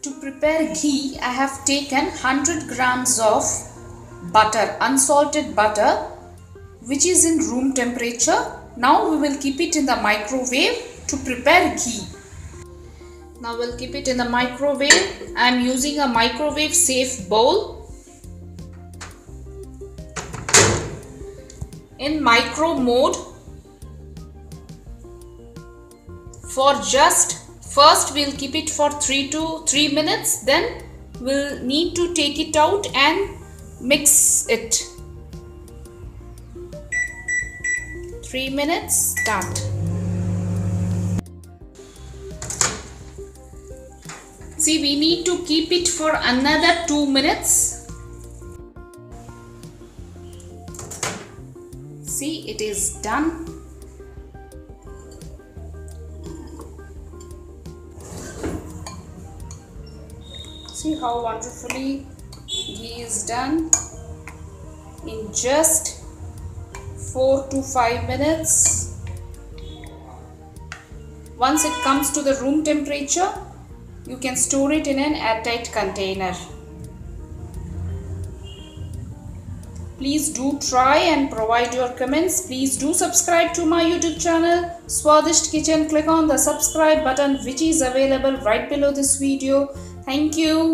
To prepare ghee, I have taken 100 grams of butter, unsalted butter, which is in room temperature. Now we will keep it in the microwave to prepare ghee. Now we'll keep it in the microwave. I am using a microwave safe bowl. In micro mode for first we'll keep it for 3 minutes, then we'll need to take it out and mix it. 3 minutes, start. See, we need to keep it for another 2 minutes. See, it is done. See how wonderfully ghee is done in just 4 to 5 minutes. Once it comes to the room temperature, you can store it in an airtight container. Please do try and provide your comments. Please do subscribe to my YouTube channel Swadisht Kitchen. Click on the subscribe button which is available right below this video. Thank you.